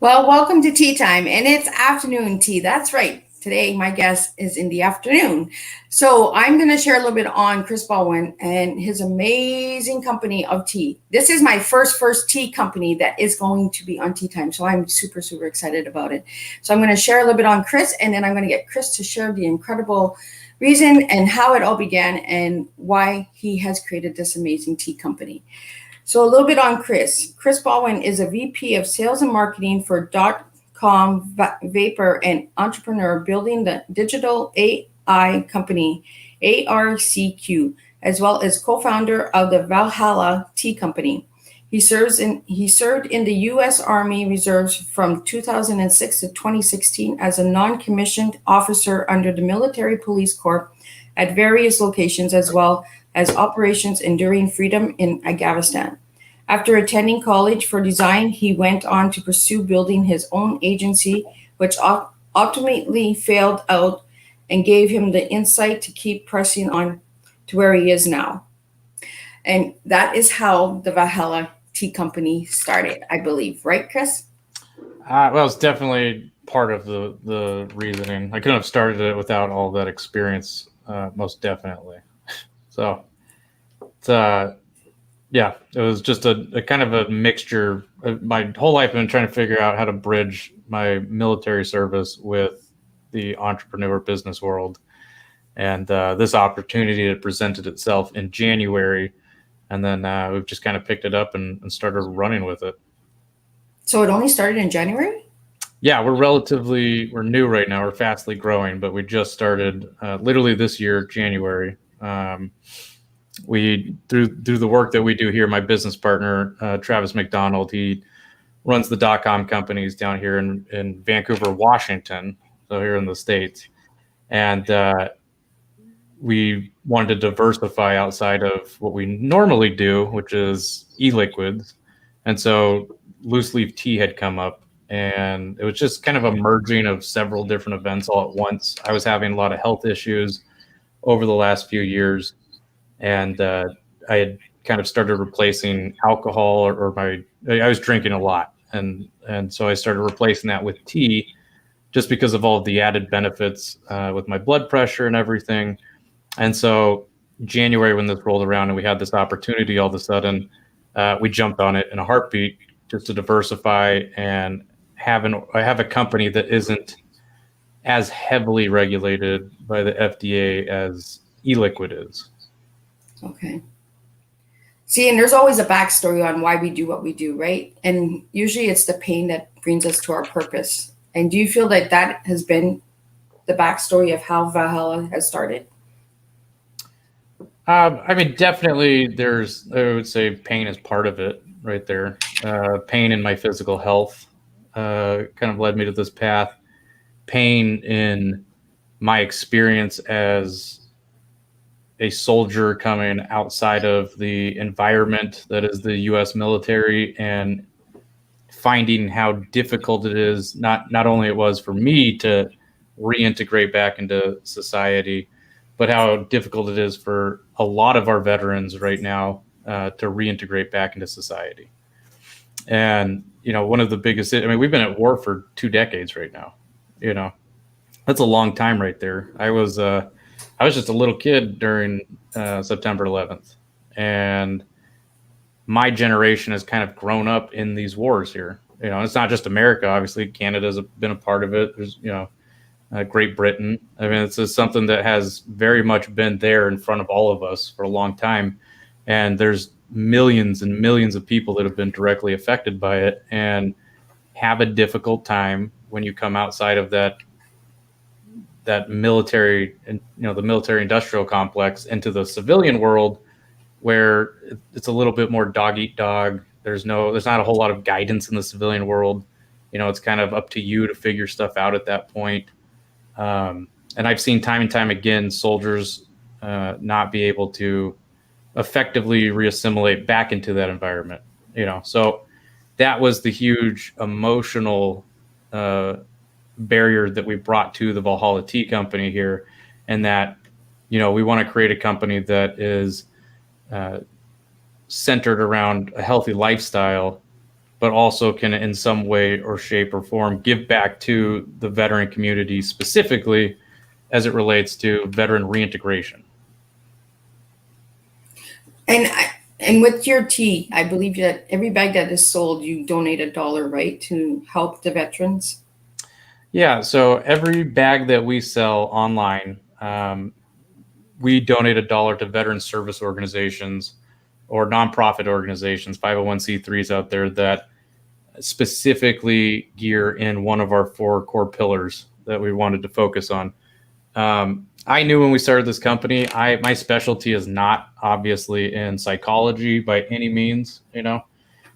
Well, welcome to tea time, and it's afternoon tea. That's right. Today, my guest is in the afternoon. So, I'm going to share a little bit on Chris Baldwin and his amazing company of tea. This is my first tea company that is going to be on tea time. So, I'm super excited about it. So, I'm going to share a little bit on Chris, and then I'm going to get Chris to share the incredible reason and how it all began and why he has created this amazing tea company. So a little bit on Chris. Chris Baldwin is a VP of Sales and Marketing for .com Vapor and entrepreneur building the digital AI company ARCQ, as well as co-founder of the Valhalla Tea Company. He served in the U.S. Army Reserves from 2006 to 2016 as a non-commissioned officer under the Military Police Corp at various locations, as well as Operations Enduring Freedom in Afghanistan. After attending college for design, he went on to pursue building his own agency, which ultimately failed out and gave him the insight to keep pressing on to where he is now. And that is how the Valhalla Tea Company started, I believe. Right, Chris? Well, it's definitely part of the reasoning. I couldn't have started it without all that experience, most definitely. So, it's, yeah, it was just a kind of a mixture. My whole life I've been trying to figure out how to bridge my military service with the entrepreneur business world. And this opportunity had presented itself in January. And then we've just kind of picked it up and started running with it. So it only started in January? Yeah, we're new right now. We're fastly growing, but we just started literally this year, January. We through the work that we do here, my business partner, Travis McDonald, he runs the .com companies down here in Vancouver, Washington, so here in the States. And we wanted to diversify outside of what we normally do, which is e-liquids. And so loose leaf tea had come up, and it was just kind of a merging of several different events all at once. I was having a lot of health issues over the last few years, and I had kind of started replacing alcohol I was drinking a lot, and so I started replacing that with tea, just because of all of the added benefits with my blood pressure and everything. And so January, when this rolled around and we had this opportunity, all of a sudden we jumped on it in a heartbeat, just to diversify and I have a company that isn't as heavily regulated by the FDA as e-liquid is. Okay. See, and there's always a backstory on why we do what we do, right? And usually it's the pain that brings us to our purpose. And do you feel that that has been the backstory of how Valhalla has started? I mean, definitely I would say pain is part of it right there. Pain in my physical health kind of led me to this path. Pain in my experience as a soldier coming outside of the environment that is the U.S. military, and finding how difficult it is, not only it was for me to reintegrate back into society, but how difficult it is for a lot of our veterans right now to reintegrate back into society. And, one of the biggest, we've been at war for 2 decades right now. That's a long time right there. I was just a little kid during September 11th, and my generation has kind of grown up in these wars here. It's not just America. Obviously, Canada's been a part of it. There's, Great Britain. It's just something that has very much been there in front of all of us for a long time. And there's millions and millions of people that have been directly affected by it and have a difficult time when you come outside of that military and the military industrial complex into the civilian world, where it's a little bit more dog eat dog. There's not a whole lot of guidance in the civilian world. It's kind of up to you to figure stuff out at that point. And I've seen time and time again soldiers not be able to effectively reassimilate back into that environment. So that was the huge emotional barrier that we brought to the Valhalla Tea Company here, and that we want to create a company that is centered around a healthy lifestyle, but also can in some way or shape or form give back to the veteran community, specifically as it relates to veteran reintegration. And with your tea, I believe that every bag that is sold, you donate $1, right, to help the veterans? Yeah, so every bag that we sell online, we donate $1 to veteran service organizations or nonprofit organizations, 501c3s out there that specifically gear in one of our 4 core pillars that we wanted to focus on. I knew when we started this company, my specialty is not obviously in psychology by any means. You know,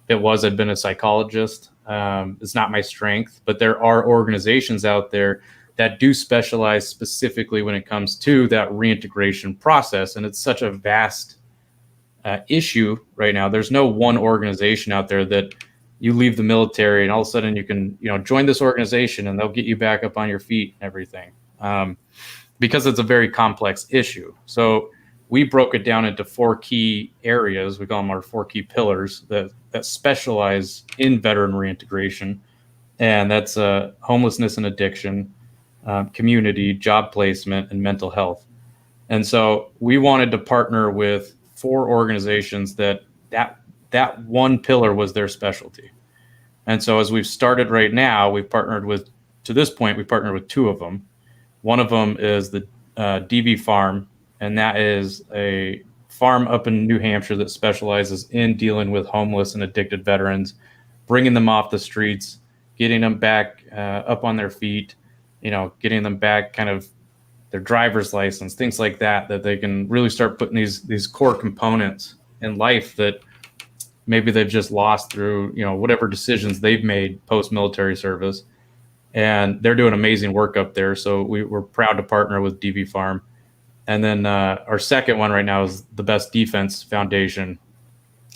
if it was, I'd been a psychologist. It's not my strength, but there are organizations out there that do specialize specifically when it comes to that reintegration process. And it's such a vast issue right now. There's no one organization out there that you leave the military and all of a sudden you can, join this organization and they'll get you back up on your feet and everything. Because it's a very complex issue. So we broke it down into 4 key areas. We call them our 4 key pillars that specialize in veteran reintegration. And that's homelessness and addiction, community, job placement, and mental health. And so we wanted to partner with 4 organizations that one pillar was their specialty. And so as we've started right now, we've partnered with 2 of them. One of them is the DV Farm, and that is a farm up in New Hampshire that specializes in dealing with homeless and addicted veterans, bringing them off the streets, getting them back up on their feet, getting them back kind of their driver's license, things like that they can really start putting these core components in life that maybe they've just lost through, whatever decisions they've made post-military service. And they're doing amazing work up there. So we're proud to partner with DV Farm. And then our second one right now is the Best Defense Foundation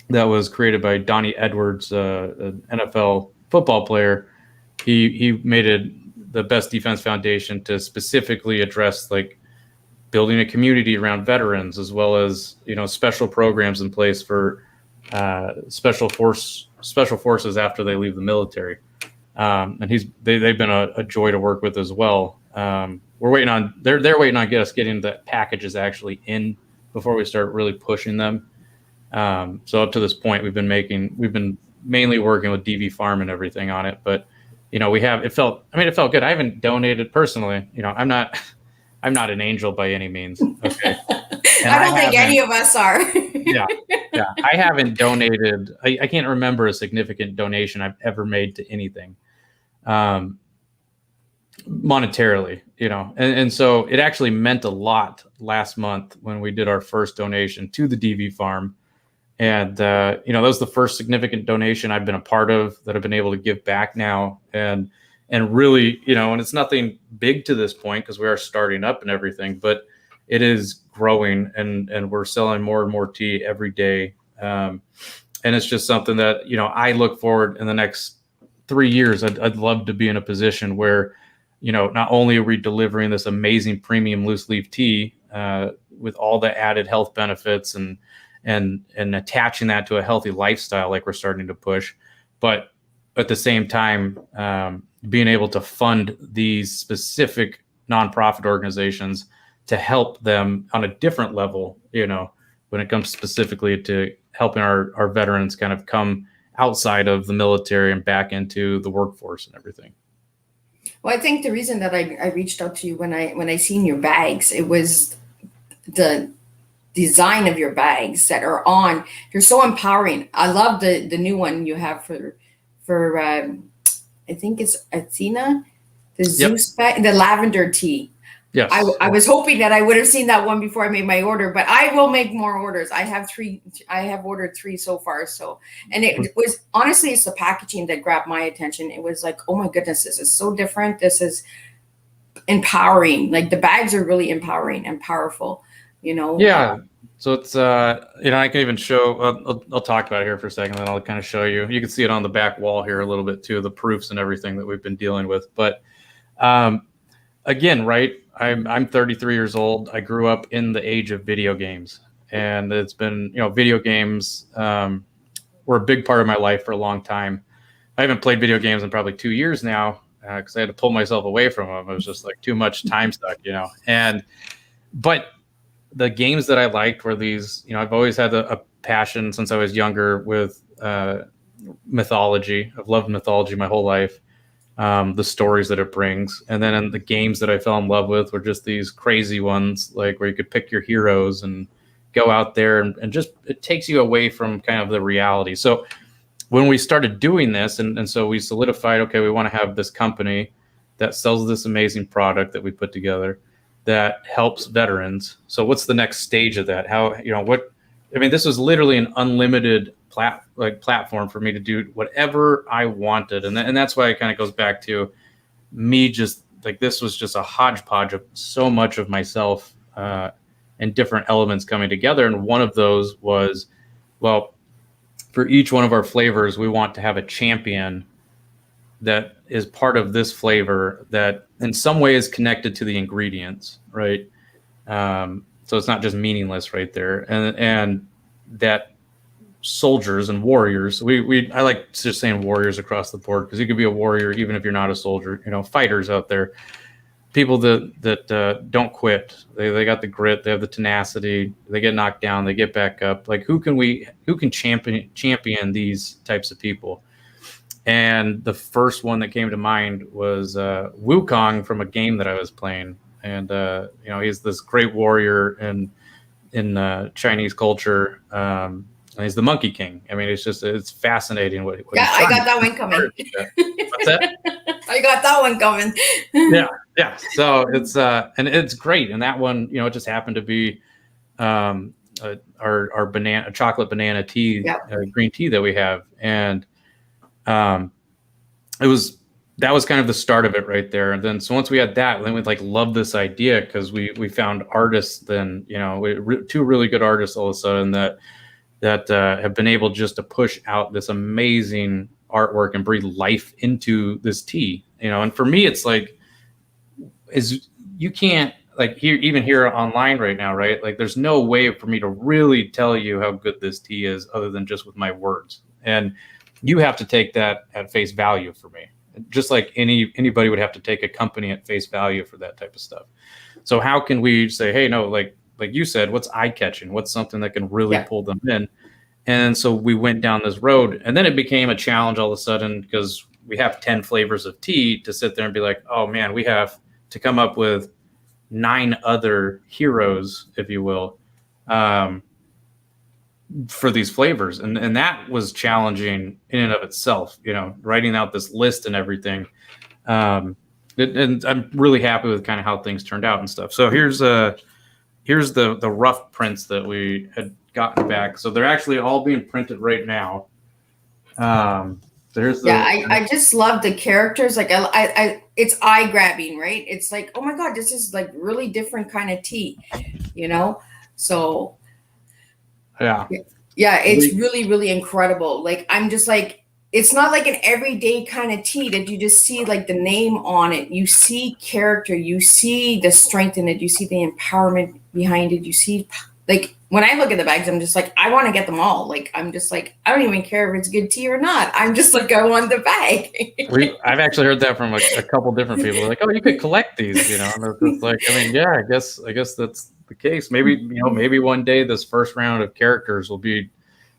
that was created by Donnie Edwards, an NFL football player. He made it the Best Defense Foundation to specifically address like building a community around veterans, as well as, special programs in place for special forces after they leave the military. And they've been a joy to work with as well. We're waiting on they're waiting on us getting the packages actually in before we start really pushing them. So up to this point, we've been mainly working with DV Farm and everything on it. But it felt good. I haven't donated personally. I'm not an angel by any means. Okay. And I don't think any of us are. Yeah. I haven't donated. I can't remember a significant donation I've ever made to anything. Monetarily, and so it actually meant a lot last month when we did our first donation to the DV Farm. And, that was the first significant donation I've been a part of that I've been able to give back now. And really, and it's nothing big to this point because we are starting up and everything, but it is growing and we're selling more and more tea every day. And it's just something that, I look forward in the next 3 years. I'd love to be in a position where, not only are we delivering this amazing premium loose leaf tea with all the added health benefits and attaching that to a healthy lifestyle like we're starting to push, but at the same time, being able to fund these specific nonprofit organizations to help them on a different level, when it comes specifically to helping our veterans kind of come outside of the military and back into the workforce and everything. Well, I think the reason that I reached out to you when I seen your bags, it was the design of your bags that are on. They're so empowering. I love the new one you have for I think it's Athena, the Zeus bag, the lavender tea. Yes. I was hoping that I would have seen that one before I made my order, but I will make more orders. I have ordered 3 so far. So, and it was honestly, it's the packaging that grabbed my attention. It was like, oh my goodness, this is so different. This is empowering. Like the bags are really empowering and powerful, Yeah. So it's, I can even show, I'll talk about it here for a second, then I'll kind of show you. You can see it on the back wall here a little bit too, the proofs and everything that we've been dealing with. But again, right, I'm 33 years old. I grew up in the age of video games, and it's been, video games were a big part of my life for a long time. I haven't played video games in probably 2 years now because I had to pull myself away from them. It was just like too much time stuck, but the games that I liked were these, I've always had a passion since I was younger with mythology. I've loved mythology my whole life, the stories that it brings. And then in the games that I fell in love with were just these crazy ones, like where you could pick your heroes and go out there and just, it takes you away from kind of the reality. So when we started doing this, and so we solidified, okay, we want to have this company that sells this amazing product that we put together that helps veterans. So what's the next stage of that? This was literally an unlimited platform for me to do whatever I wanted. And that's why it kind of goes back to me, just like, this was just a hodgepodge of so much of myself and different elements coming together. And one of those was, well, for each one of our flavors, we want to have a champion that is part of this flavor that in some way is connected to the ingredients, right? So it's not just meaningless right there. And that soldiers and warriors, I like just saying warriors across the board, because you could be a warrior even if you're not a soldier, fighters out there, people that don't quit. They got the grit, they have the tenacity, they get knocked down, they get back up. Like who can champion these types of people? And the first one that came to mind was Wukong from a game that I was playing. And he's this great warrior in Chinese culture. And he's the Monkey King. I mean, it's fascinating what I got that one coming. What's that? I got that one coming. Yeah. So it's and it's great. And that one, it just happened to be our chocolate banana tea, green tea that we have. And that was kind of the start of it right there. And then, so once we had that, then we loved this idea, because we found artists, then, two really good artists all of a sudden that have been able just to push out this amazing artwork and breathe life into this tea, and for me, it's you can't here online right now, right? Like there's no way for me to really tell you how good this tea is other than just with my words. And you have to take that at face value for me, just like anybody would have to take a company at face value for that type of stuff. So how can we say, hey, no, like you said, what's eye catching? What's something that can really pull them in? And so we went down this road, and then it became a challenge all of a sudden, because we have 10 flavors of tea to sit there and be like, oh man, we have to come up with 9 other heroes, if you will, for these flavors. And that was challenging in and of itself, writing out this list and everything. And I'm really happy with kind of how things turned out and stuff. So here's the rough prints that we had gotten back. So they're actually all being printed right now. I just love the characters. Like I it's eye grabbing, right? It's like, oh my God, this is like really different kind of tea, So yeah, it's really, really incredible. Like I'm just like, it's not like an everyday kind of tea that you just see like the name on it. You see character, you see the strength in it, you see the empowerment behind it. You see, like when I look at the bags, I'm just like, I want to get them all. Like I'm just like, I don't even care if it's good tea or not. I'm just like, I want the bag. I've actually heard that from a couple different people. They're like, oh, you could collect these, And it's like, I guess that's the case. Maybe maybe one day this first round of characters will be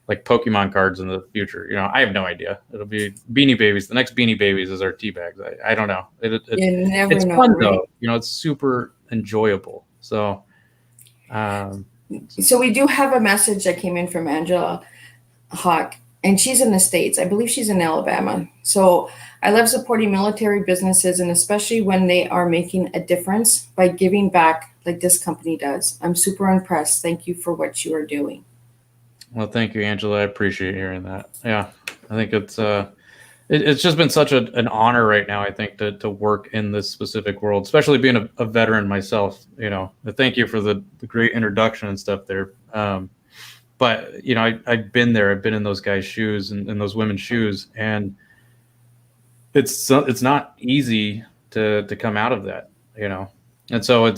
like Pokemon cards in the future. I have no idea. It'll be Beanie Babies. The next Beanie Babies is our tea bags. I don't know. It's fun though. It's super enjoyable. So, so we do have a message that came in from Angela Hawk, and she's in the States. I believe she's in Alabama. So I love supporting military businesses, and especially when they are making a difference by giving back like this company does. I'm super impressed. Thank you for what you are doing. Well, thank you, Angela. I appreciate hearing that. Yeah, I think it's just been such an honor right now, I think, to work in this specific world, especially being a veteran myself. Thank you for the great introduction and stuff there. But I've been there. I've been in those guys' shoes and in those women's shoes, and it's not easy to come out of that. And so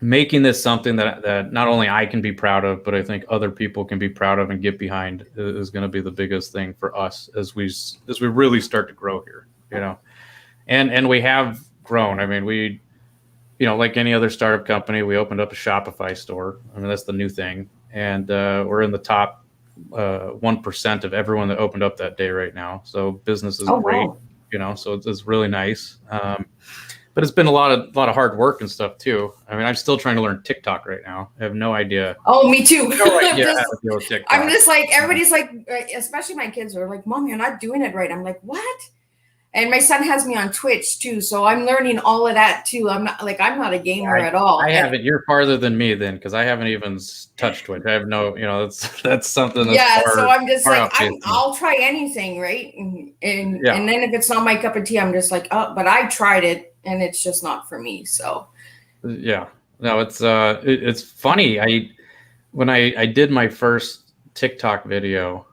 making this something that not only I can be proud of, but I think other people can be proud of and get behind is going to be the biggest thing for us as we really start to grow here, and we have grown. I mean, we, like any other startup company, we opened up a Shopify store. I mean, that's the new thing. And we're in the top 1% of everyone that opened up that day right now. So business is great, wow. So it's really nice. But it's been a lot of hard work and stuff too. I mean, I'm still trying to learn TikTok right now. I have no idea. Oh, me too. No idea how to deal with TikTok. I'm just like, everybody's like, especially my kids are like, Mom, you're not doing it right. I'm like, what? And my son has me on Twitch too, so I'm learning all of that too. I'm not a gamer at all. I haven't. You're farther than me then, because I haven't even touched Twitch. I have no, that's something. That's so I'm just like, I'll try anything, right? And then if it's not my cup of tea, I'm just like, oh, but I tried it and it's just not for me. So yeah, no, it's funny. When I did my first TikTok video,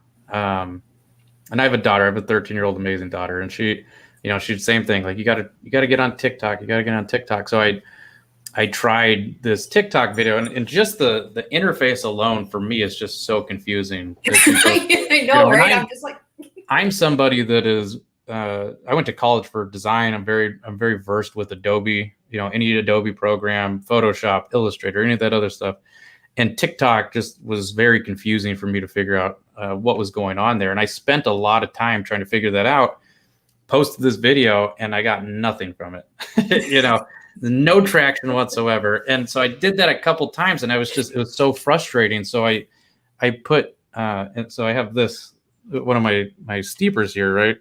and I have a daughter. I have a 13-year-old amazing daughter, and she's the same thing. Like, you got to get on TikTok. You got to get on TikTok. So I tried this TikTok video, and just the interface alone for me is just so confusing. I know, right? I'm just like, I'm somebody that is. I went to college for design. I'm very versed with Adobe. Any Adobe program, Photoshop, Illustrator, any of that other stuff. And TikTok just was very confusing for me to figure out what was going on there. And I spent a lot of time trying to figure that out, posted this video, and I got nothing from it, no traction whatsoever. And so I did that a couple times, and it was so frustrating. So I put, and so I have this, one of my steepers here, right?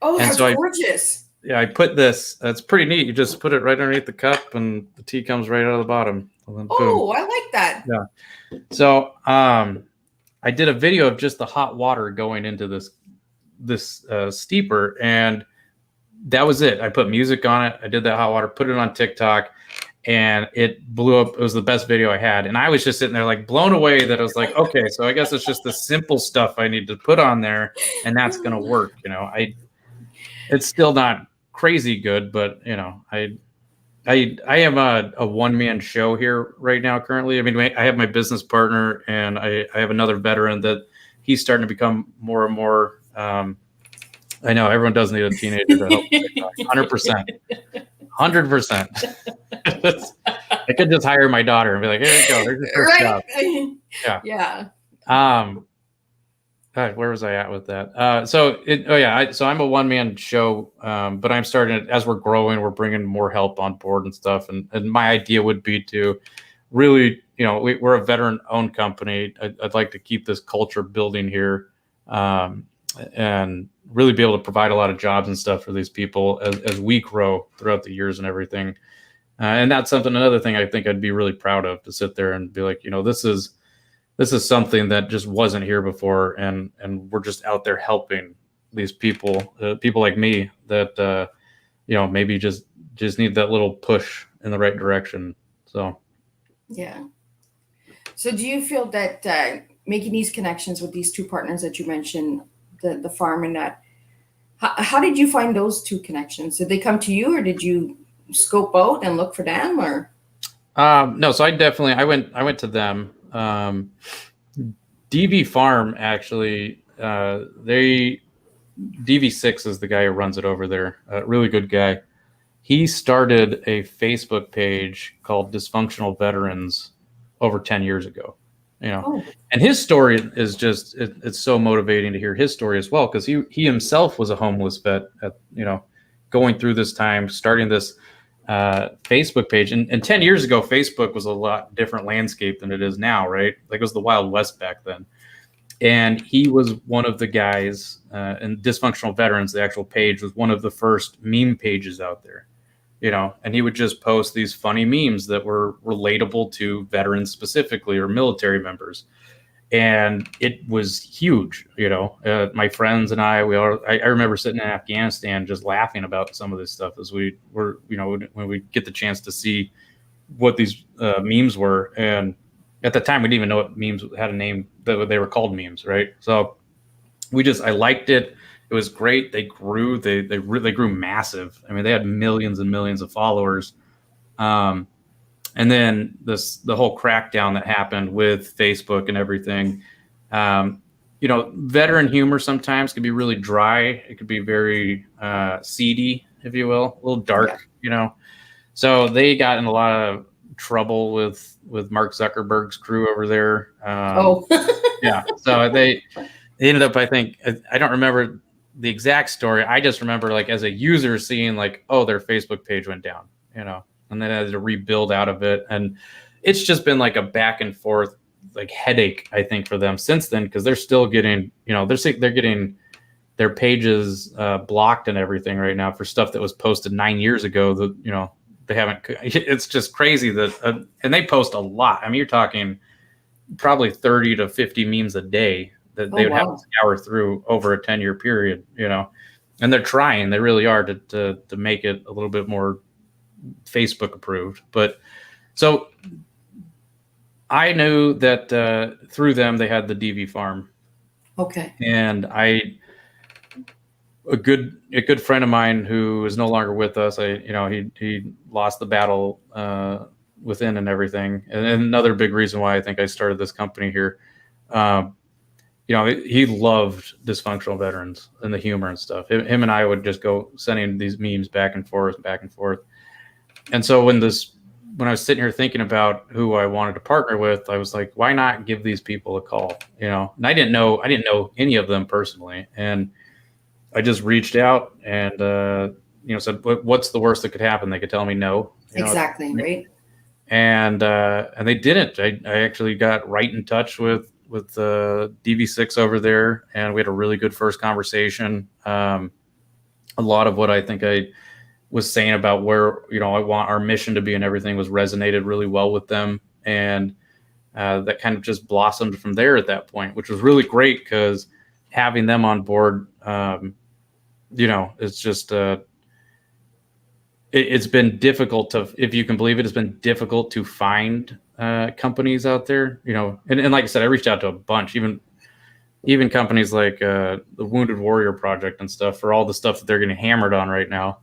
Oh, that's gorgeous. Yeah, I put this, it's pretty neat. You just put it right underneath the cup and the tea comes right out of the bottom. Oh, I like that. Yeah. So I did a video of just the hot water going into this steeper, and that was it. I put music on it. I did that hot water, put it on TikTok, and it blew up. It was the best video I had. And I was just sitting there like blown away that I was like, okay, so I guess it's just the simple stuff I need to put on there, and that's going to work. It's still not crazy good, but I am a one-man show here right now currently. I mean, I have my business partner, and I have another veteran that he's starting to become more and more. I know everyone does need a teenager to help. 100%. 100%. I could just hire my daughter and be like, here you go. Here's your first job. Yeah. God, where was I at with that? So I'm a one-man show, but I'm starting to, as we're growing, we're bringing more help on board and stuff. And my idea would be to really, we're a veteran-owned company. I'd like to keep this culture building here, and really be able to provide a lot of jobs and stuff for these people as we grow throughout the years and everything. And that's another thing I think I'd be really proud of, to sit there and be like, this is something that just wasn't here before, and we're just out there helping these people, people like me that maybe just need that little push in the right direction. So yeah. So do you feel that making these connections with these two partners that you mentioned, the farm and that, how did you find those two connections? Did they come to you, or did you scope out and look for them, or? No, so I went to them. DV Farm, actually, DV6 is the guy who runs it over there. Really good guy. He started a Facebook page called Dysfunctional Veterans over 10 years ago. And his story is just, it's so motivating to hear his story as well, because he himself was a homeless vet at, going through this time, starting this Facebook page. And 10 years ago, Facebook was a lot different landscape than it is now, right? Like, it was the Wild West back then. And he was one of the guys, and Dysfunctional Veterans, the actual page, was one of the first meme pages out there, and he would just post these funny memes that were relatable to veterans specifically, or military members. And it was huge, my friends and I remember sitting in Afghanistan just laughing about some of this stuff as we were, when we get the chance to see what these memes were. And at the time, we didn't even know what memes had a name, that they were called memes, right? So I liked it. It was great. They grew, they grew massive. I mean, they had millions and millions of followers. And And then the whole crackdown that happened with Facebook and everything. Veteran humor sometimes can be really dry. It could be very seedy, if you will, a little dark, So they got in a lot of trouble with Mark Zuckerberg's crew over there. Yeah. So they ended up, I think, I don't remember the exact story. I just remember, like, as a user seeing, like, oh, their Facebook page went down, and then I had to rebuild out of it. And it's just been like a back and forth, like, headache, I think, for them since then, because they're still getting, they're getting their pages blocked and everything right now for stuff that was posted 9 years ago that, they haven't. It's just crazy that, and they post a lot. I mean, you're talking probably 30 to 50 memes a day that they would have to scour through over a 10-year period, and they're trying, they really are to make it a little bit more Facebook approved. But so I knew that through them, they had the DV farm. Okay. And a good friend of mine who is no longer with us, he lost the battle within and everything. And another big reason why I think I started this company here, he loved dysfunctional veterans and the humor and stuff. Him and I would just go sending these memes back and forth. And so when I was sitting here thinking about who I wanted to partner with, I was like, why not give these people a call? And I didn't know any of them personally. And I just reached out and, said, what's the worst that could happen? They could tell me no. Exactly. Right. And they didn't. I actually got right in touch with DV6 over there, and we had a really good first conversation. A lot of what I think I was saying about where, I want our mission to be and everything was resonated really well with them. And that kind of just blossomed from there at that point, which was really great because having them on board, it's just, it's been difficult if you can believe it, it's been difficult to find companies out there, and like I said, I reached out to a bunch, even companies like the Wounded Warrior Project and stuff, for all the stuff that they're getting hammered on right now.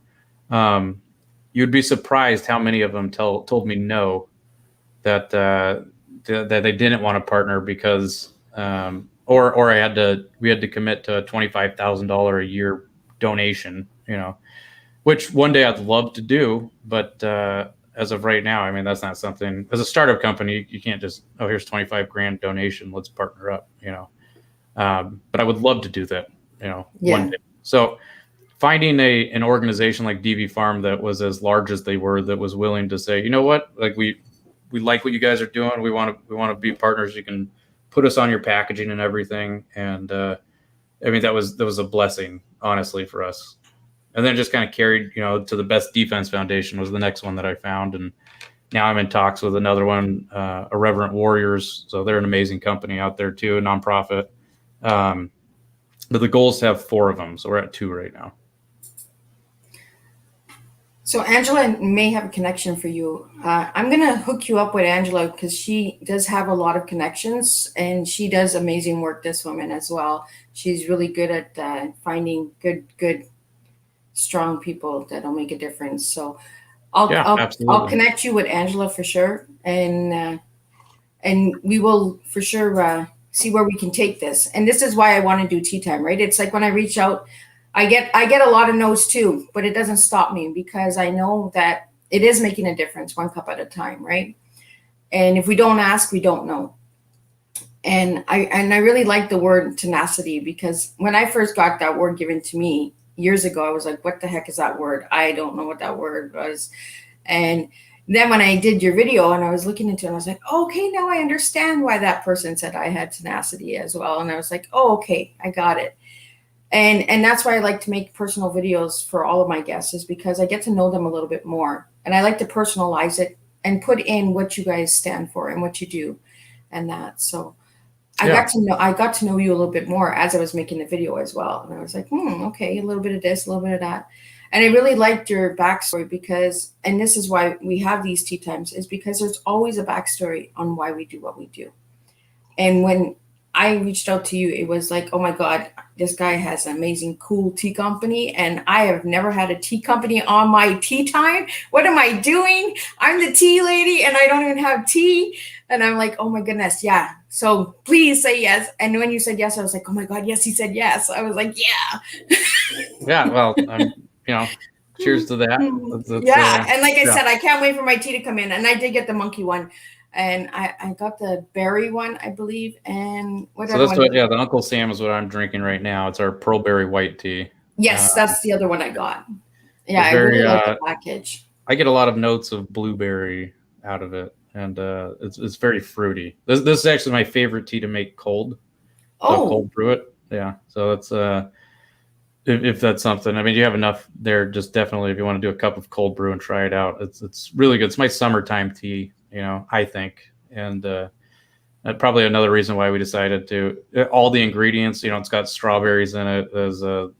You'd be surprised how many of them told me no, that they didn't want to partner because, or we had to commit to a $25,000 a year donation, which one day I'd love to do, but as of right now, I mean, that's not something, as a startup company, you can't just, oh, here's 25 grand donation, let's partner up, but I would love to do that, one day. So finding an organization like DV Farm that was as large as they were, that was willing to say, you know what, like we like what you guys are doing. We want to be partners. You can put us on your packaging and everything. And I mean, that was a blessing, honestly, for us. And then just kind of carried, to the Best Defense Foundation was the next one that I found. And now I'm in talks with another one, Irreverent Warriors. So they're an amazing company out there too, a nonprofit. But the goal is to have 4 of them. So we're at 2 right now. So Angela may have a connection for you. I'm going to hook you up with Angela because she does have a lot of connections and she does amazing work, this woman as well. She's really good at finding good, strong people that'll make a difference. So I'll connect you with Angela for sure. And we will for sure see where we can take this. And this is why I want to do Tea Time, right? It's like when I reach out, I get a lot of no's too, but it doesn't stop me because I know that it is making a difference, one cup at a time, right? And if we don't ask, we don't know. And I really like the word tenacity because when I first got that word given to me years ago, I was like, what the heck is that word? I don't know what that word was. And then when I did your video and I was looking into it, I was like, oh, okay, now I understand why that person said I had tenacity as well. And I was like, oh, okay, I got it. And that's why I like to make personal videos for all of my guests, is because I get to know them a little bit more. And I like to personalize it and put in what you guys stand for and what you do and that. So I got to know you a little bit more as I was making the video as well. And I was like, okay, a little bit of this, a little bit of that. And I really liked your backstory because, and this is why we have these tea times, is because there's always a backstory on why we do what we do. And when I reached out to you, it was like, oh my God, this guy has an amazing, cool tea company. And I have never had a tea company on my tea time. What am I doing? I'm the tea lady and I don't even have tea. And I'm like, oh my goodness, yeah. So please say yes. And when you said yes, I was like, oh my God, yes, he said yes. I was like, yeah. Yeah, well, cheers to that. Yeah. And like I yeah. said, I can't wait for my tea to come in. And I did get the monkey one. And I got the berry one, I believe. And what So that's what, the Uncle Sam is what I'm drinking right now. It's our pearl berry white tea. Yes, that's the other one I got. Yeah, I very, really like the package. I get a lot of notes of blueberry out of it, and it's very fruity. This is actually my favorite tea to make cold. So cold brew it. Yeah. So it's if that's something. I mean, you have enough there. Just definitely, if you want to do a cup of cold brew and try it out, it's really good. It's my summertime tea, I think, and probably another reason why we decided to all the ingredients. It's got strawberries in it. There's the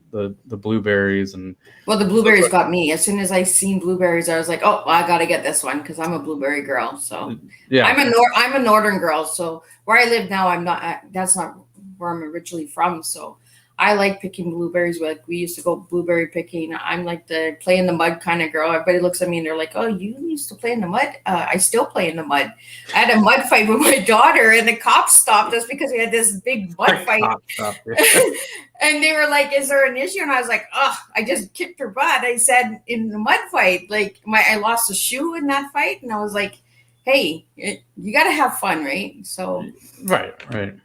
blueberries and. Well, the blueberries got me. As soon as I seen blueberries, I was like, oh, I got to get this one because I'm a blueberry girl. So yeah, I'm a northern girl. So where I live now, I'm not. That's not where I'm originally from. So I like picking blueberries. Like we used to go blueberry picking. I'm like the play in the mud kind of girl. Everybody looks at me and they're like, "Oh, you used to play in the mud?" I still play in the mud. I had a mud fight with my daughter, and the cops stopped us because we had this big mud fight. And they were like, "Is there an issue?" And I was like, "Oh, I just kicked her butt." I said, "In the mud fight, like I lost a shoe in that fight," and I was like, hey, you got to have fun, right? So, right.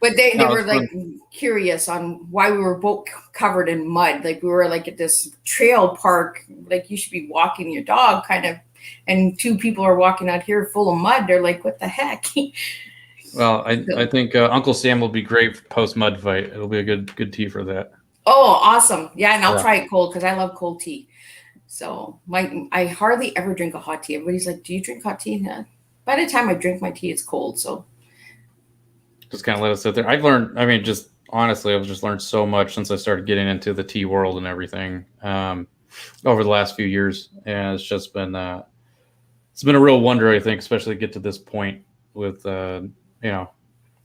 But they were like curious on why we were both covered in mud. Like we were like at this trail park, like you should be walking your dog kind of, and two people are walking out here full of mud. They're like, what the heck? Well, I think Uncle Sam will be great for post mud fight. It'll be a good tea for that. Oh, awesome. Yeah, and I'll try it cold because I love cold tea. So I hardly ever drink a hot tea. Everybody's like, do you drink hot tea? No. By the time I drink my tea, it's cold. So just kind of let it sit there. I've learned, just honestly, I've just learned so much since I started getting into the tea world and everything over the last few years. And it's just been, it's been a real wonder, I think, especially to get to this point with,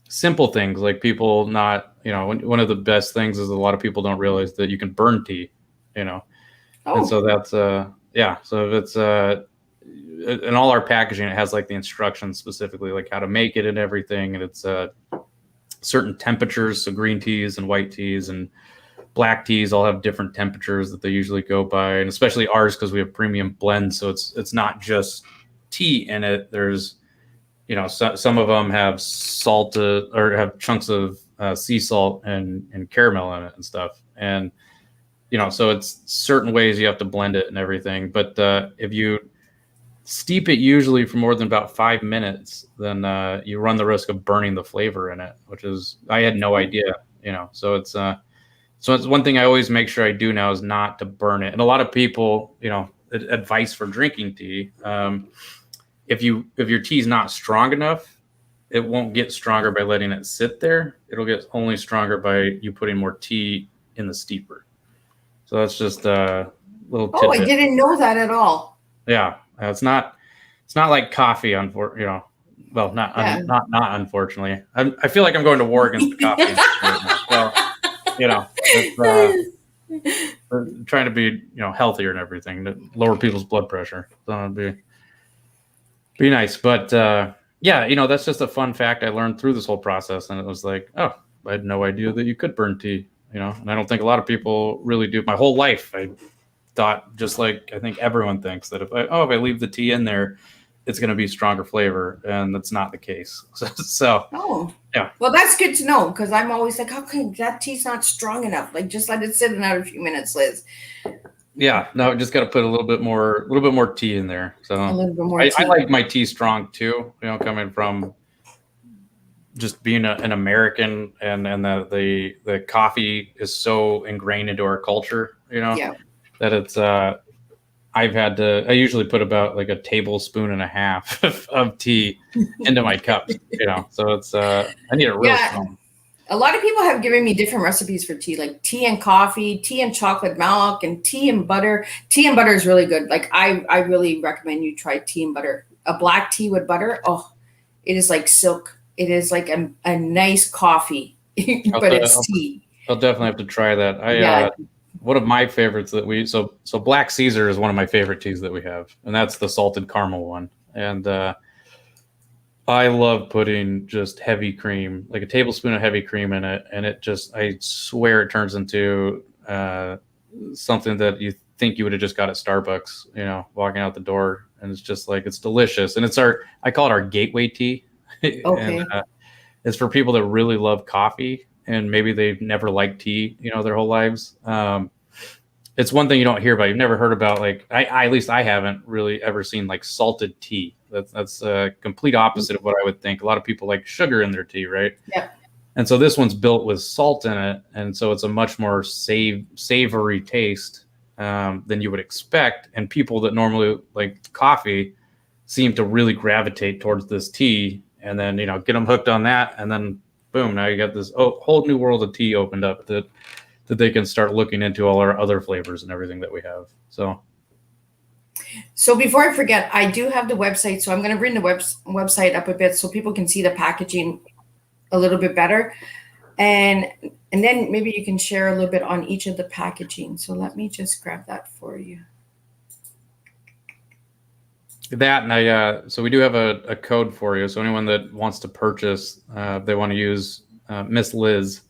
simple things like people not, one of the best things is a lot of people don't realize that you can burn tea, And so that's, so if it's, in all our packaging, it has like the instructions specifically like how to make it and everything. And it's certain temperatures. So green teas and white teas and black teas all have different temperatures that they usually go by. And especially ours, because we have premium blends. So it's not just tea in it. There's, some of them have salt or have chunks of sea salt and caramel in it and stuff. And, so it's certain ways you have to blend it and everything. But if you steep it usually for more than about 5 minutes, then you run the risk of burning the flavor in it, which is, I had no idea, so it's one thing I always make sure I do now is not to burn it. And a lot of people, advice for drinking tea, if your tea is not strong enough, it won't get stronger by letting it sit there. It'll get only stronger by you putting more tea in the steeper. So that's just a little tidbit. Oh, I didn't know that at all. Yeah. It's not like coffee, unfortunately. Well, not unfortunately. I feel like I'm going to war against the coffee right now. So, trying to be healthier and everything to lower people's blood pressure. So it'd be nice. But that's just a fun fact I learned through this whole process, and it was like, oh, I had no idea that you could burn tea. And I don't think a lot of people really do. My whole life, I thought, just like I think everyone thinks, that if I leave the tea in there, it's going to be stronger flavor, and that's not the case. So yeah. Well, that's good to know, because I'm always like, okay, that tea's not strong enough. Like, just let it sit another few minutes, Liz. Yeah, no, just got to put a little bit more tea in there. So a little bit more. I like my tea strong too. Coming from just being an American, and the coffee is so ingrained into our culture. Yeah. That it's I usually put about like a tablespoon and a half of tea into my cup, so it's I need a real strong. A lot of people have given me different recipes for tea, like tea and coffee, tea and chocolate milk, and tea and butter. Tea and butter is really good. Like I really recommend you try tea and butter. A black tea with butter, oh, it is like silk. It is like a nice coffee. but it's tea. I'll definitely have to try that. Yeah. One of my favorites that so Black Caesar is one of my favorite teas that we have, and that's the salted caramel one. And I love putting just heavy cream, like a tablespoon of heavy cream in it, and I swear it turns into something that you think you would have just got at Starbucks, walking out the door, and it's just like, it's delicious. And I call it our gateway tea. Okay. And it's for people that really love coffee and maybe they've never liked tea, their whole lives. It's one thing you don't hear about. You've never heard about, like, at least I haven't really ever seen like salted tea. That's a complete opposite of what I would think. A lot of people like sugar in their tea, right? Yeah. And so this one's built with salt in it, and so it's a much more savory taste than you would expect. And people that normally like coffee seem to really gravitate towards this tea, and then get them hooked on that, and then boom, now you got this whole new world of tea opened up that they can start looking into all our other flavors and everything that we have. So before I forget, I do have the website, so I'm going to bring the website up a bit so people can see the packaging a little bit better, and then maybe you can share a little bit on each of the packaging. So let me just grab that for you. That, and so we do have a code for you. So anyone that wants to purchase, if they want to use Miss Liz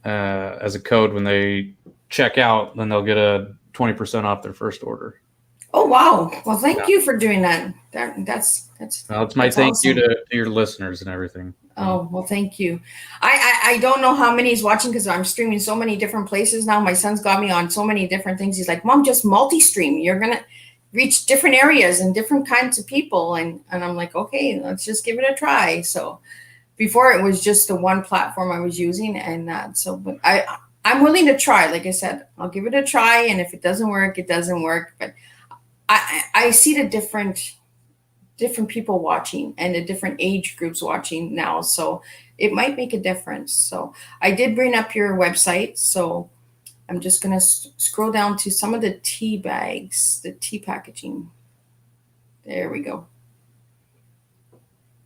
as a code when they check out, then they'll get a 20% off their first order. Oh, wow. Well, thank you for doing that. That's well, it's my thank you to your listeners and everything. Oh, well, thank you. I don't know how many is watching because I'm streaming so many different places now. My son's got me on so many different things. He's like, Mom, just multi-stream. You're going to reach different areas and different kinds of people. And I'm like, okay, let's just give it a try. So before it was just the one platform I was using. And but I'm willing to try. Like I said, I'll give it a try. And if it doesn't work, it doesn't work. But I see the different people watching and the different age groups watching now. So it might make a difference. So I did bring up your website. So I'm just going to scroll down to some of the tea bags, the tea packaging. There we go.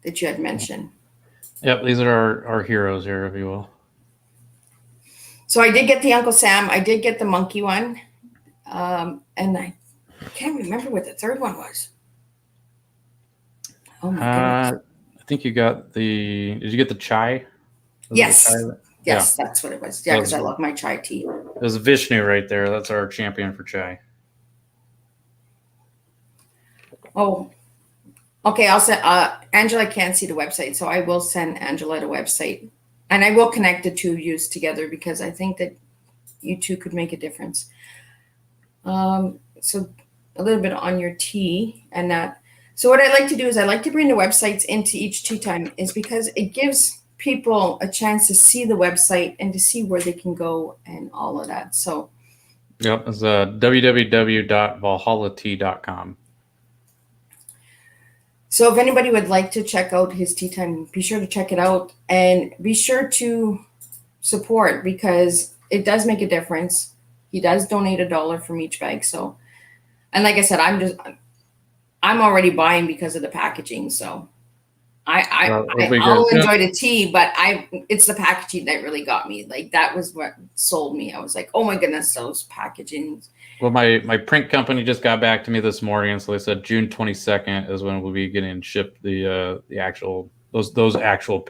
That you had mentioned. Yep. These are our heroes here, if you will. So I did get the Uncle Sam. I did get the monkey one. And I can't remember what the third one was. Oh my goodness. I think you got did you get the chai? Yes. Chai? Yes, yeah. That's what it was. Yeah, because I love my chai tea. There's Vishnu right there. That's our champion for chai. Oh, okay. I'll send Angela can't see the website, so I will send Angela the website. And I will connect the two of you together because I think that you two could make a difference. So a little bit on your tea and that. So what I like to do is I like to bring the websites into each tea time is because it gives people a chance to see the website and to see where they can go and all of that. So yep, it's www.valhallatea.com. So if anybody would like to check out his tea time, be sure to check it out and be sure to support because it does make a difference. He does donate $1 from each bag. So, and like I said, I'm already buying because of the packaging. So I'll enjoy the tea, but it's the packaging that really got me. Like that was what sold me. I was like, oh my goodness, those packaging. Well, my print company just got back to me this morning, so they said June 22nd is when we'll be getting shipped the actual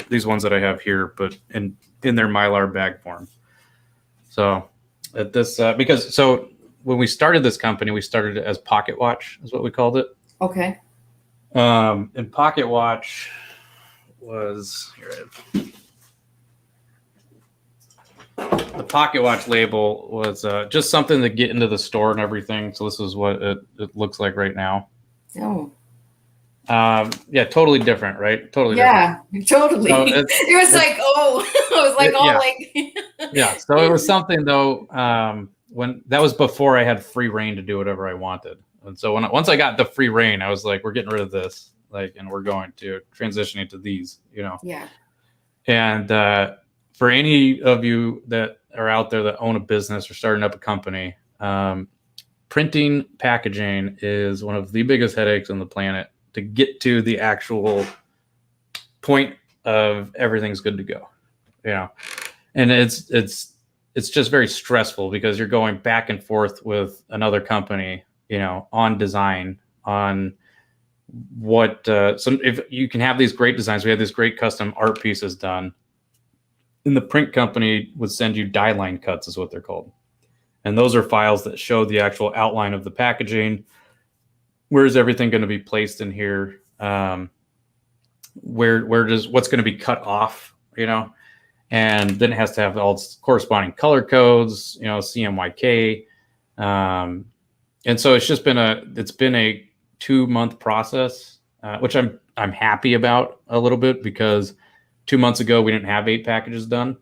these ones that I have here, but in their Mylar bag form. So at this because when we started this company, we started it as Pocket Watch, is what we called it. Okay. And Pocket Watch was the Pocket Watch label was just something to get into the store and everything. So this is what it looks like right now. Oh. Yeah, totally different, right? Totally different. Yeah, totally. So it was like, oh, I was like, yeah. So it was something though, when that was before I had free reign to do whatever I wanted. And so once I got the free reign, I was like, we're getting rid of this, and we're going to transition into these, Yeah. And for any of you that are out there that own a business or starting up a company, printing packaging is one of the biggest headaches on the planet to get to the actual point of everything's good to go. and it's just very stressful because you're going back and forth with another company, on design, on what, some, if you can have these great designs, we have these great custom art pieces done, and the print company would send you die line cuts is what they're called. And those are files that show the actual outline of the packaging. Where is everything going to be placed in here? What's going to be cut off, and then it has to have all its corresponding color codes, CMYK. And so it's been a 2-month process, which I'm happy about a little bit, because 2 months ago we didn't have 8 packages done.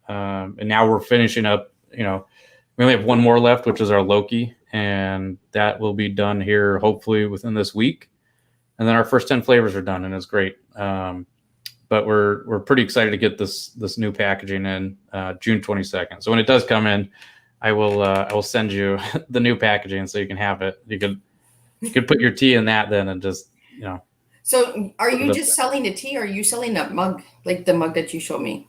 And now we're finishing up, we only have one more left, which is our Loki, and that will be done here hopefully within this week. And then our first 10 flavors are done, and it's great. But we're pretty excited to get this new packaging in June 22nd. So when it does come in, I will send you the new packaging so you can have it. You could put your tea in that then, and just So are you just selling the tea, or are you selling that mug, like the mug that you showed me?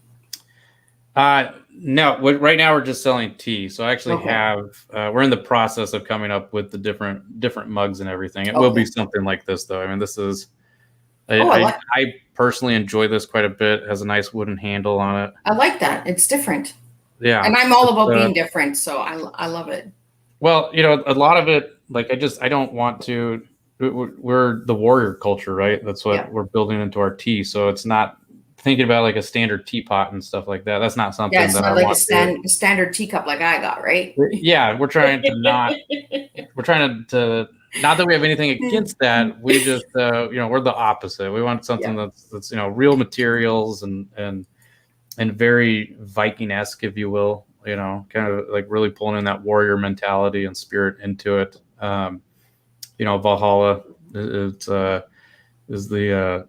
No, right now we're just selling tea. So I actually we're in the process of coming up with the different mugs and everything. It will be something like this, though. I mean, this is, I personally enjoy this quite a bit. It has a nice wooden handle on it. I like that. It's different. Yeah. And I'm all about being different. So I love it. Well, a lot of it, like, I don't want to, we're the warrior culture, right? That's what we're building into our tea. So it's not thinking about like a standard teapot and stuff like that. That's not something it's that not I like want a standard teacup like I got, right? Yeah, we're trying to not that we have anything against that. We just we're the opposite. We want something that's real materials and very Viking-esque, if you will, kind of like really pulling in that warrior mentality and spirit into it. Valhalla is the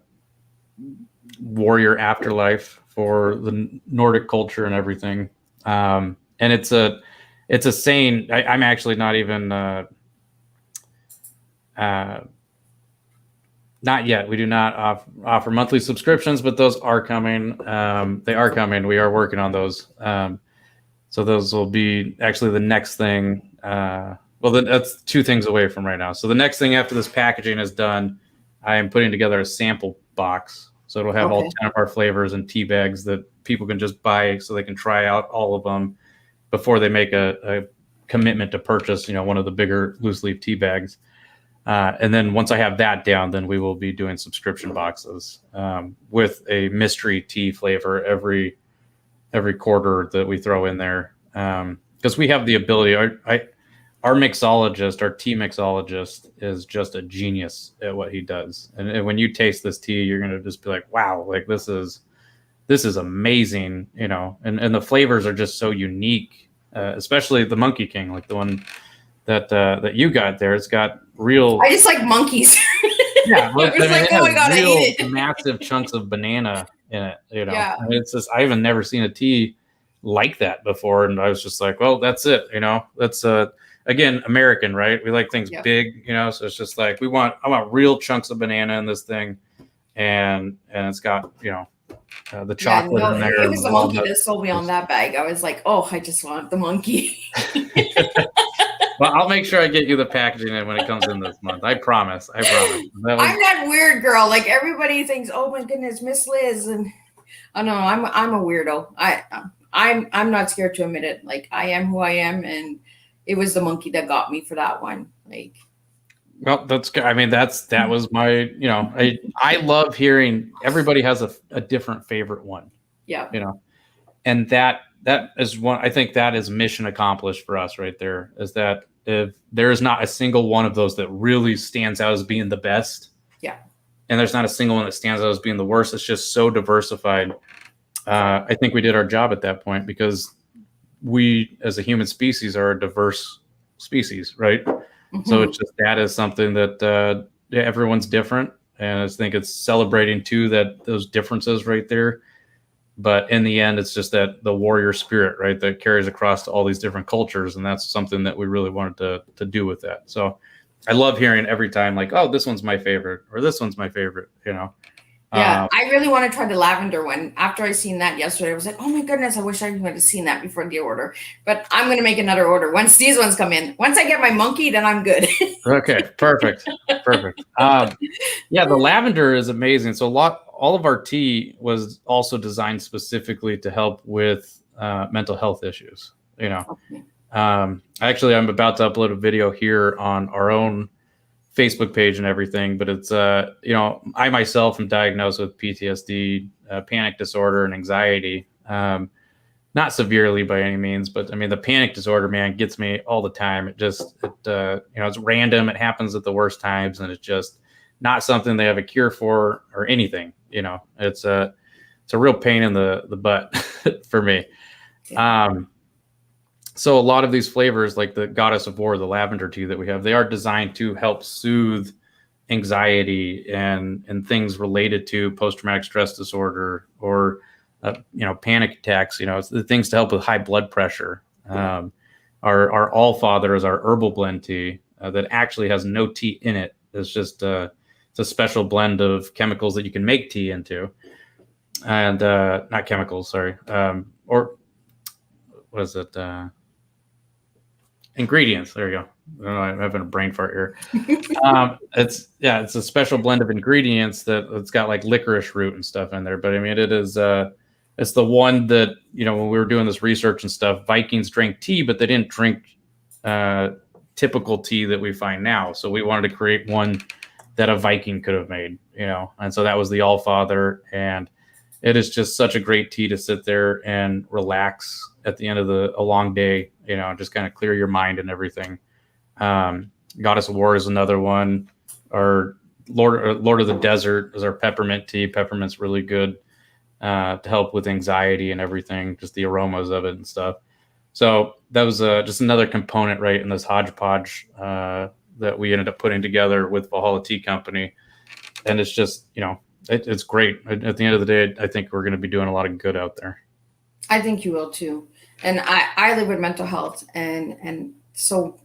warrior afterlife for the Nordic culture and everything. And it's a saying. I'm actually not even not yet. We do not offer monthly subscriptions, but those are coming. They are coming. We are working on those. So those will be actually the next thing. Well, then that's 2 things away from right now. So the next thing after this packaging is done, I am putting together a sample box. So it'll have all 10 of our flavors and tea bags that people can just buy, so they can try out all of them before they make a commitment to purchase, one of the bigger loose leaf tea bags. And then once I have that down, then we will be doing subscription boxes with a mystery tea flavor every quarter that we throw in there. Because we have the ability, our mixologist, our tea mixologist, is just a genius at what he does. And when you taste this tea, you're going to just be like, wow, like this is amazing, and the flavors are just so unique, especially the Monkey King, like the one that you got there. It's got real. I just like monkeys. Yeah, well, it got real eat it. massive chunks of banana in it. Yeah. I mean, it's just, I haven't never seen a tea like that before, and I was just like, well, that's it. That's again, American, right? We like things big, so it's just like I want real chunks of banana in this thing, and it's got the chocolate in there. It was the monkey that sold me on that bag. I was like, oh, I just want the monkey. Well, I'll make sure I get you the packaging in when it comes in this month. I promise. I'm that weird girl. Like, everybody thinks, oh my goodness, Miss Liz, and I know I'm a weirdo. I'm not scared to admit it. Like, I am who I am, and it was the monkey that got me for that one. Like, well, that's good. I mean, that was my, I love hearing everybody has a different favorite one. Yeah. And that is one, I think that is mission accomplished for us right there, is that if there is not a single one of those that really stands out as being the best. Yeah. And there's not a single one that stands out as being the worst. It's just so diversified. I think we did our job at that point, because we as a human species are a diverse species, right? Mm-hmm. So it's just, that is something that everyone's different. And I think it's celebrating too, that those differences right there. But in the end, it's just that the warrior spirit, right, that carries across to all these different cultures. And that's something that we really wanted to do with that. So I love hearing every time, like, oh, this one's my favorite, or this one's my favorite, Yeah, I really want to try the lavender one. After I seen that yesterday, I was like, oh my goodness, I wish I would have seen that before the order. But I'm going to make another order once these ones come in. Once I get my monkey, then I'm good. Okay, perfect. Perfect. Yeah, the lavender is amazing. So all of our tea was also designed specifically to help with mental health issues. Okay. Actually, I'm about to upload a video here on our own Facebook page and everything, but it's I myself am diagnosed with PTSD, panic disorder, and anxiety. Not severely by any means, but I mean the panic disorder, man, gets me all the time. It's random. It happens at the worst times, and it's just not something they have a cure for or anything. It's a real pain in the butt for me. Yeah. So a lot of these flavors, like the Goddess of War, the lavender tea that we have, they are designed to help soothe anxiety and things related to post-traumatic stress disorder or panic attacks. It's the things to help with high blood pressure. Our All Father is our herbal blend tea that actually has no tea in it. It's just it's a special blend of chemicals that you can make tea into, and not chemicals, sorry, or what is it? Ingredients. There you go. I'm having a brain fart here. It's a special blend of ingredients that's got like licorice root and stuff in there. But I mean, it's the one that, when we were doing this research and stuff, Vikings drank tea, but they didn't drink typical tea that we find now. So we wanted to create one that a Viking could have made, and so that was the All Father. And it is just such a great tea to sit there and relax at the end of a long day, just kind of clear your mind and everything. Goddess of War is another one. Our Lord of the Desert is our peppermint tea. Peppermint's really good to help with anxiety and everything, just the aromas of it and stuff. So that was just another component, right, in this hodgepodge that we ended up putting together with Valhalla Tea Company. And it's just, it's great. At the end of the day, I think we're going to be doing a lot of good out there. I think you will too. And I live with mental health, and so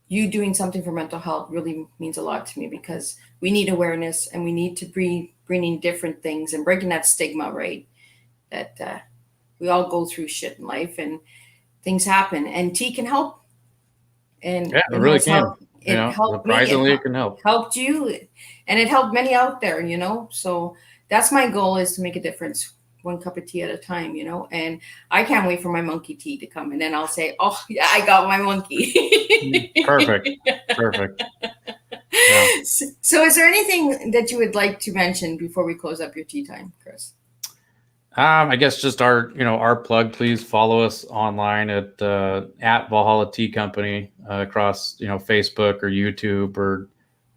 you doing something for mental health really means a lot to me, because we need awareness and we need to be bringing different things and breaking that stigma, right? That we all go through shit in life and things happen, and tea can help. And yeah, it really can. It helped surprisingly, me. it can help. Helped you, and it helped many out there. So that's my goal, is to make a difference, one cup of tea at a time. And I can't wait for my monkey tea to come, and then I'll say, oh yeah, I got my monkey. Perfect. Yeah. So is there anything that you would like to mention before we close up your tea time, Chris? I guess just our plug. Please follow us online at Valhalla Tea Company across Facebook or YouTube or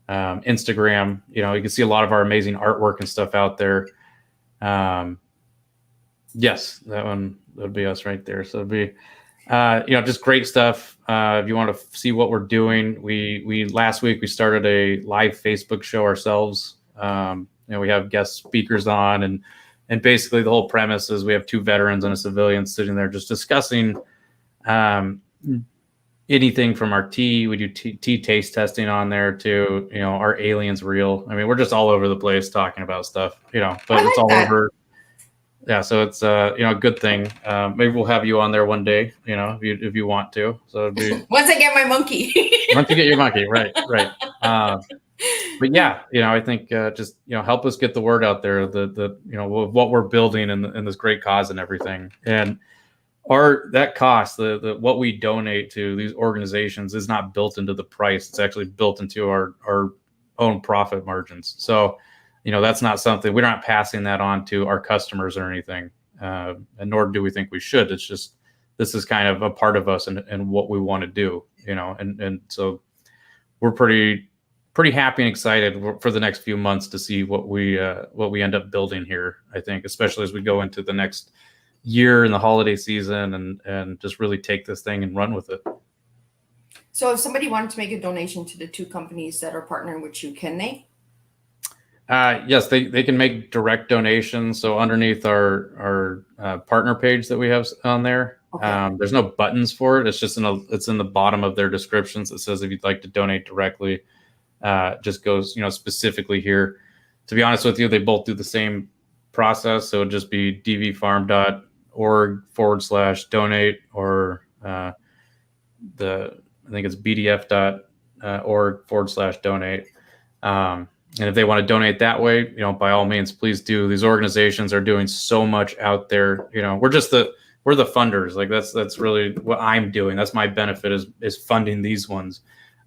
Instagram. You can see a lot of our amazing artwork and stuff out there. Yes, that would be us right there. So it'd be just great stuff. If you want to see what we're doing, we last week we started a live Facebook show ourselves. We have guest speakers on, and basically the whole premise is we have two veterans and a civilian sitting there just discussing anything from our tea. We do tea taste testing on there too. Are aliens real? I mean, we're just all over the place talking about stuff, but it's all over. Yeah, so it's a good thing. Maybe we'll have you on there one day, if you want to. So it'd be once I get my monkey. Once you get your monkey, right. But yeah, I think just help us get the word out there, the what we're building in this great cause and everything. And that cost, the what we donate to these organizations is not built into the price. It's actually built into our own profit margins. So that's not something, we're not passing that on to our customers or anything, and nor do we think we should. It's just, this is kind of a part of us and what we want to do, and so we're pretty happy and excited for the next few months to see what we end up building here. I think, especially as we go into the next year in the holiday season and just really take this thing and run with it. So if somebody wanted to make a donation to the two companies that are partnering with you, can they? Yes, they can make direct donations. So underneath our partner page that we have on there, okay. There's no buttons for it. It's just it's in the bottom of their descriptions. It says if you'd like to donate directly, just goes specifically here. To be honest with you, they both do the same process. So it'd just be dvfarm.org/donate, or I think it's bdf.org/donate. And if they want to donate that way, by all means, please do. These organizations are doing so much out there. We're the funders. Like that's really what I'm doing. That's my benefit is funding these ones.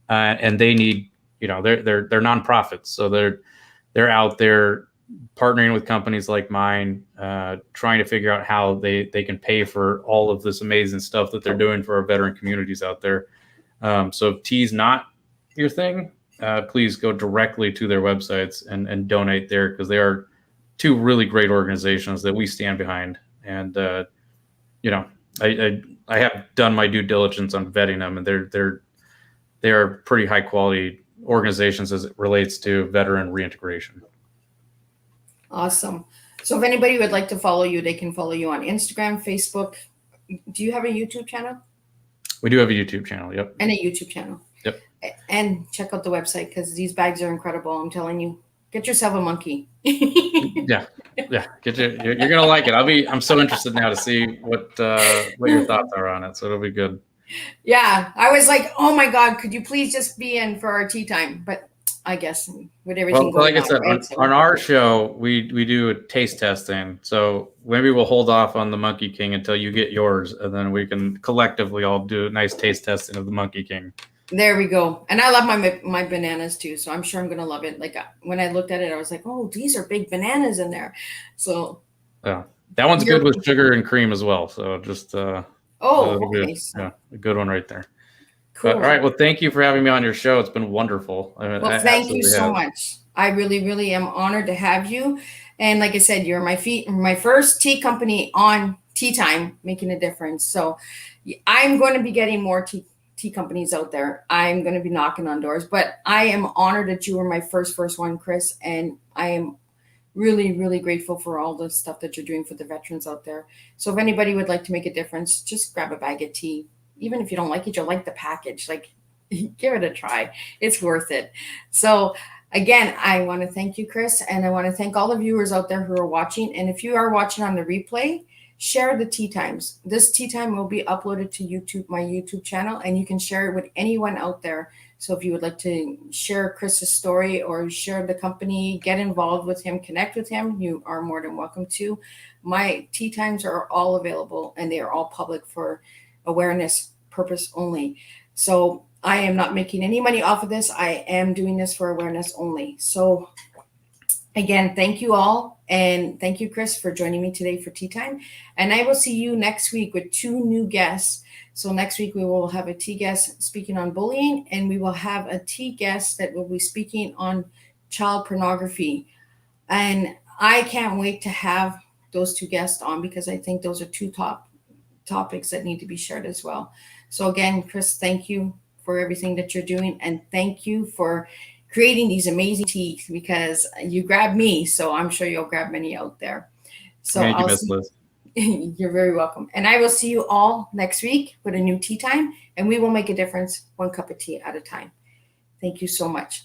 And they need, they're nonprofits. So they're out there partnering with companies like mine, trying to figure out how they can pay for all of this amazing stuff that they're doing for our veteran communities out there. So if tea's not your thing, please go directly to their websites and donate there, because they are two really great organizations that we stand behind. And I have done my due diligence on vetting them, and they are pretty high quality organizations as it relates to veteran reintegration. Awesome. So if anybody would like to follow you, they can follow you on Instagram, Facebook. Do you have a YouTube channel? We do have a YouTube channel. Yep. And a YouTube channel. Yep. And check out the website, because these bags are incredible. I'm telling you, get yourself a monkey. Yeah. You're gonna like it. I'm so interested now to see what your thoughts are on it. So it'll be good. Yeah, I was like, oh my God, could you please just be in for our tea time? But I guess with everything going on, I said, right? on our show, we do a taste testing. So maybe we'll hold off on the Monkey King until you get yours, and then we can collectively all do a nice taste testing of the Monkey King. There we go. And I love my bananas too, so I'm sure I'm gonna love it. Like when I looked at it, I was like, oh, these are big bananas in there. So yeah, that one's good with sugar and cream as well. So just okay. Yeah, a good one right there. Cool. All right. Well, thank you for having me on your show. It's been wonderful. Well, thank you so much. I really, really am honored to have you. And like I said, you're my first tea company on Tea Time, making a difference. So I'm going to be getting more tea companies out there. I'm going to be knocking on doors, but I am honored that you were my first one, Chris. And I am really, really grateful for all the stuff that you're doing for the veterans out there. So if anybody would like to make a difference, just grab a bag of tea. Even if you don't like it, you'll like the package. Like, give it a try. It's worth it. So again, I want to thank you, Chris. And I want to thank all the viewers out there who are watching. And if you are watching on the replay, share the tea times. This tea time will be uploaded to YouTube, my YouTube channel, and you can share it with anyone out there. So if you would like to share Chris's story or share the company, get involved with him, connect with him, you are more than welcome to. My tea times are all available, and they are all public for awareness purpose only. So I am not making any money off of this. I am doing this for awareness only. So again, thank you all. And thank you, Chris, for joining me today for Tea Time. And I will see you next week with 2 new guests. So next week we will have a tea guest speaking on bullying, and we will have a tea guest that will be speaking on child pornography. And I can't wait to have those 2 guests on, because I think those are 2 top topics that need to be shared as well. So again, Chris, thank you for everything that you're doing. And thank you for creating these amazing teas, because you grabbed me, so I'm sure you'll grab many out there. So thank you, Miss Liz. You're very welcome. And I will see you all next week with a new tea time, and we will make a difference 1 cup of tea at a time. Thank you so much.